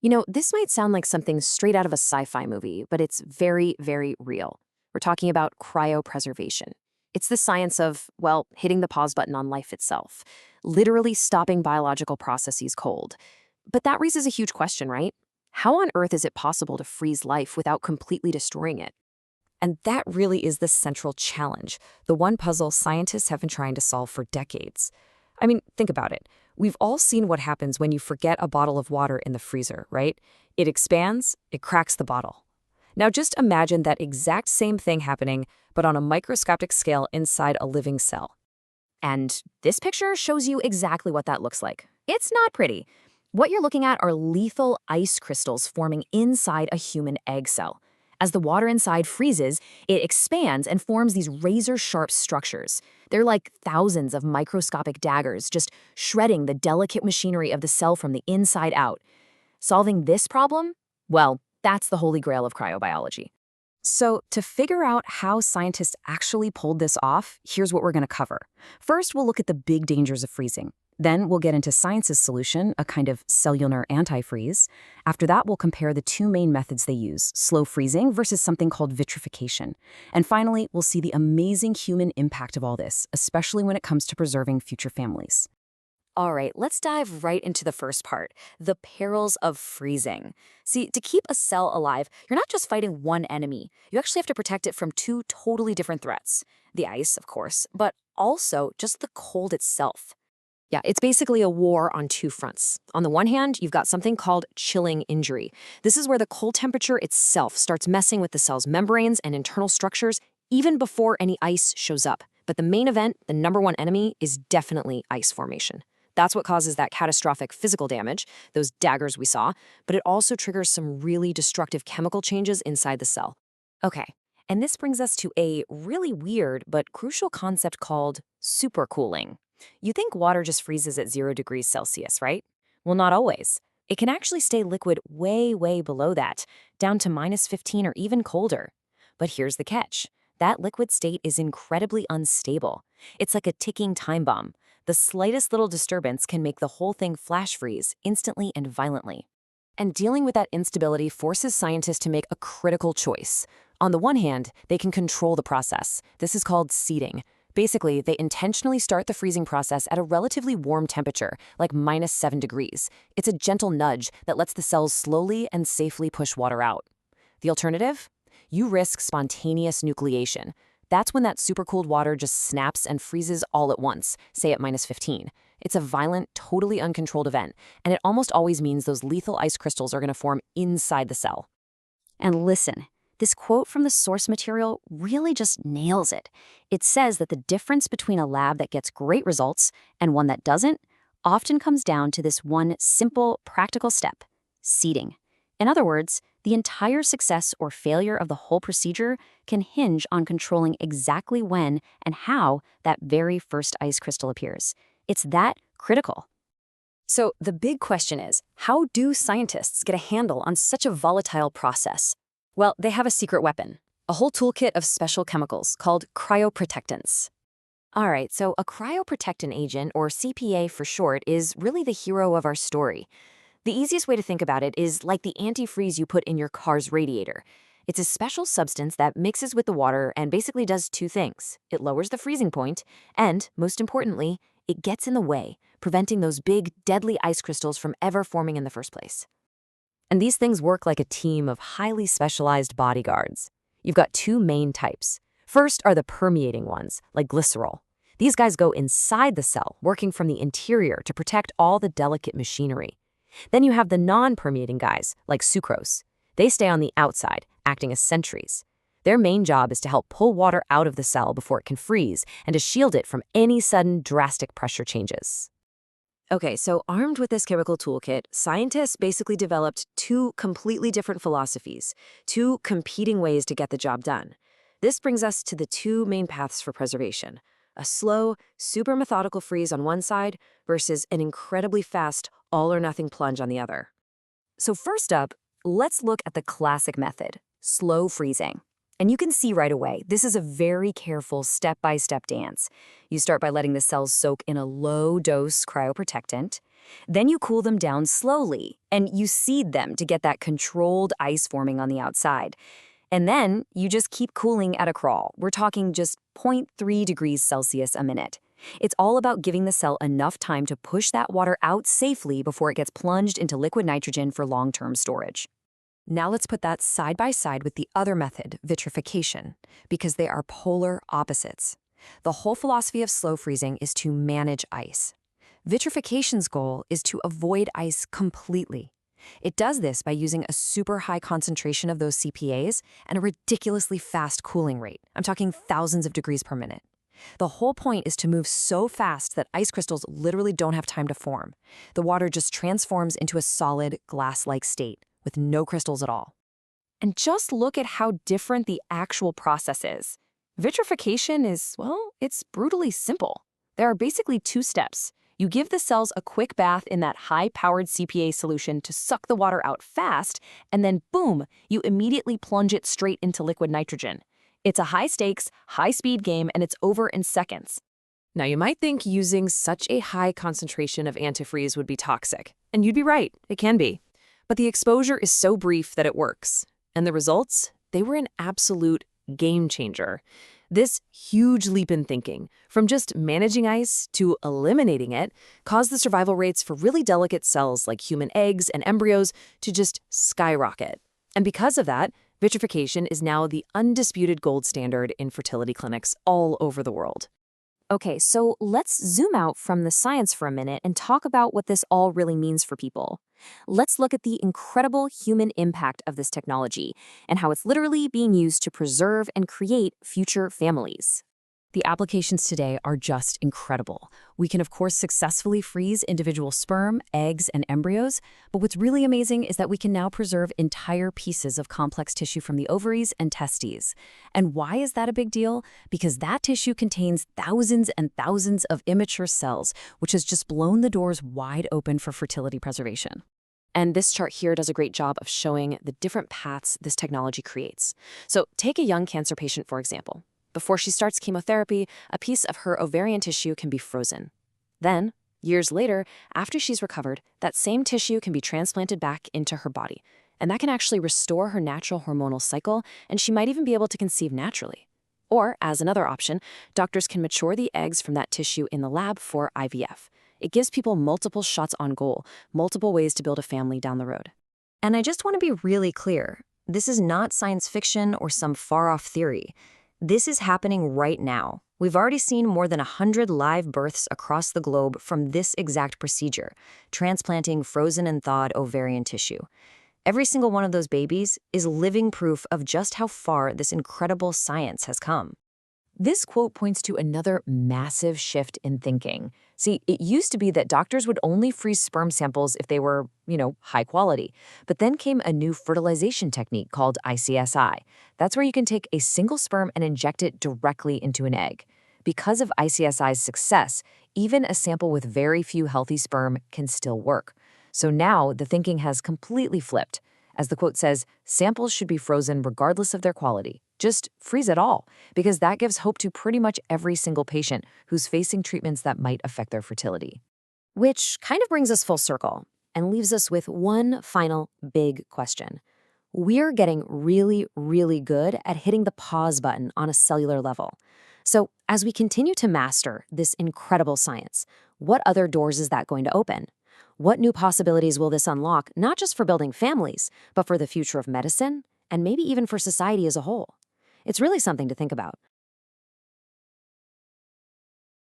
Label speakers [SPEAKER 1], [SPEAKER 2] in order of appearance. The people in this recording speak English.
[SPEAKER 1] This might sound like something straight out of a sci-fi movie, but it's very, very real. We're talking about cryopreservation. It's the science of, well, hitting the pause button on life itself, literally stopping biological processes cold. But that raises a huge question, right? How on earth is it possible to freeze life without completely destroying it?
[SPEAKER 2] And that really is the central challenge, the one puzzle scientists have been trying to solve for decades. I mean, think about it. We've all seen what happens when you forget a bottle of water in the freezer, right? It expands, it cracks the bottle. Now just imagine that exact same thing happening, but on a microscopic scale inside a living cell.
[SPEAKER 1] And this picture shows you exactly what that looks like. It's not pretty. What you're looking at are lethal ice crystals forming inside a human egg cell. As the water inside freezes, it expands and forms these razor-sharp structures. They're like thousands of microscopic daggers, just shredding the delicate machinery of the cell from the inside out. Solving this problem? Well, that's the holy grail of cryobiology.
[SPEAKER 2] So, to figure out how scientists actually pulled this off, here's what we're going to cover. First, we'll look at the big dangers of freezing. Then we'll get into science's solution, a kind of cellular antifreeze. After that, we'll compare the two main methods they use, slow freezing versus something called vitrification. And finally, we'll see the amazing human impact of all this, especially when it comes to preserving future families.
[SPEAKER 1] All right, let's dive right into the first part, the perils of freezing. See, to keep a cell alive, you're not just fighting one enemy. You actually have to protect it from two totally different threats. The ice, of course, but also just the cold itself. Yeah, it's basically a war on two fronts. On the one hand, you've got something called chilling injury. This is where the cold temperature itself starts messing with the cell's membranes and internal structures even before any ice shows up. But the main event, the number one enemy, is definitely ice formation. That's what causes that catastrophic physical damage, those daggers we saw, but it also triggers some really destructive chemical changes inside the cell.
[SPEAKER 2] Okay, and this brings us to a really weird but crucial concept called supercooling. You think water just freezes at 0 degrees Celsius, right? Well, not always. It can actually stay liquid way, way below that, down to -15 or even colder. But here's the catch. That liquid state is incredibly unstable. It's like a ticking time bomb. The slightest little disturbance can make the whole thing flash freeze instantly and violently. And dealing with that instability forces scientists to make a critical choice. On the one hand, they can control the process. This is called seeding. Basically, they intentionally start the freezing process at a relatively warm temperature, like -7 degrees. It's a gentle nudge that lets the cells slowly and safely push water out. The alternative? You risk spontaneous nucleation. That's when that supercooled water just snaps and freezes all at once, say at -15. It's a violent, totally uncontrolled event, and it almost always means those lethal ice crystals are going to form inside the cell.
[SPEAKER 3] And listen, this quote from the source material really just nails it. It says that the difference between a lab that gets great results and one that doesn't often comes down to this one simple, practical step: seeding. In other words, the entire success or failure of the whole procedure can hinge on controlling exactly when and how that very first ice crystal appears. It's that critical.
[SPEAKER 1] So the big question is, how do scientists get a handle on such a volatile process? Well, they have a secret weapon, a whole toolkit of special chemicals called cryoprotectants. All right, so a cryoprotectant agent, or CPA for short, is really the hero of our story. The easiest way to think about it is like the antifreeze you put in your car's radiator. It's a special substance that mixes with the water and basically does two things. It lowers the freezing point, and, most importantly, it gets in the way, preventing those big, deadly ice crystals from ever forming in the first place.
[SPEAKER 2] And these things work like a team of highly specialized bodyguards. You've got two main types. First are the permeating ones, like glycerol. These guys go inside the cell, working from the interior to protect all the delicate machinery. Then you have the non-permeating guys, like sucrose. They stay on the outside, acting as sentries. Their main job is to help pull water out of the cell before it can freeze and to shield it from any sudden drastic pressure changes.
[SPEAKER 1] Okay, so armed with this chemical toolkit, scientists basically developed two completely different philosophies, two competing ways to get the job done. This brings us to the two main paths for preservation: a slow, super methodical freeze on one side versus an incredibly fast, all-or-nothing plunge on the other. So first up, let's look at the classic method, slow freezing. And you can see right away, this is a very careful step-by-step dance. You start by letting the cells soak in a low-dose cryoprotectant. Then you cool them down slowly, and you seed them to get that controlled ice forming on the outside. And then you just keep cooling at a crawl. We're talking just 0.3 degrees Celsius a minute. It's all about giving the cell enough time to push that water out safely before it gets plunged into liquid nitrogen for long-term storage.
[SPEAKER 2] Now let's put that side by side with the other method, vitrification, because they are polar opposites. The whole philosophy of slow freezing is to manage ice. Vitrification's goal is to avoid ice completely. It does this by using a super high concentration of those CPAs and a ridiculously fast cooling rate. I'm talking thousands of degrees per minute. The whole point is to move so fast that ice crystals literally don't have time to form. The water just transforms into a solid, glass-like state with no crystals at all. And just look at how different the actual process is. Vitrification is, well, it's brutally simple. There are basically two steps. You give the cells a quick bath in that high-powered CPA solution to suck the water out fast, and then boom, you immediately plunge it straight into liquid nitrogen. It's a high-stakes, high-speed game, and it's over in seconds. Now, you might think using such a high concentration of antifreeze would be toxic. And you'd be right, it can be. But the exposure is so brief that it works. And the results? They were an absolute game changer. This huge leap in thinking, from just managing ice to eliminating it, caused the survival rates for really delicate cells like human eggs and embryos to just skyrocket. And because of that, vitrification is now the undisputed gold standard in fertility clinics all over the world.
[SPEAKER 3] Okay, so let's zoom out from the science for a minute and talk about what this all really means for people. Let's look at the incredible human impact of this technology and how it's literally being used to preserve and create future families.
[SPEAKER 2] The applications today are just incredible. We can, of course, successfully freeze individual sperm, eggs, and embryos, but what's really amazing is that we can now preserve entire pieces of complex tissue from the ovaries and testes. And why is that a big deal? Because that tissue contains thousands and thousands of immature cells, which has just blown the doors wide open for fertility preservation. And this chart here does a great job of showing the different paths this technology creates. So take a young cancer patient, for example. Before she starts chemotherapy, a piece of her ovarian tissue can be frozen. Then, years later, after she's recovered, that same tissue can be transplanted back into her body. And that can actually restore her natural hormonal cycle, and she might even be able to conceive naturally. Or, as another option, doctors can mature the eggs from that tissue in the lab for IVF. It gives people multiple shots on goal, multiple ways to build a family down the road.
[SPEAKER 3] And I just want to be really clear. This is not science fiction or some far-off theory. This is happening right now. We've already seen more than 100 live births across the globe from this exact procedure, transplanting frozen and thawed ovarian tissue. Every single one of those babies is living proof of just how far this incredible science has come.
[SPEAKER 2] This quote points to another massive shift in thinking. See, it used to be that doctors would only freeze sperm samples if they were, high quality. But then came a new fertilization technique called ICSI. That's where you can take a single sperm and inject it directly into an egg. Because of ICSI's success, even a sample with very few healthy sperm can still work. So now the thinking has completely flipped. As the quote says, samples should be frozen regardless of their quality. Just freeze it all, because that gives hope to pretty much every single patient who's facing treatments that might affect their fertility.
[SPEAKER 3] Which kind of brings us full circle and leaves us with one final big question. We're getting really, really good at hitting the pause button on a cellular level. So as we continue to master this incredible science, what other doors is that going to open? What new possibilities will this unlock, not just for building families, but for the future of medicine, and maybe even for society as a whole? It's really something to think about.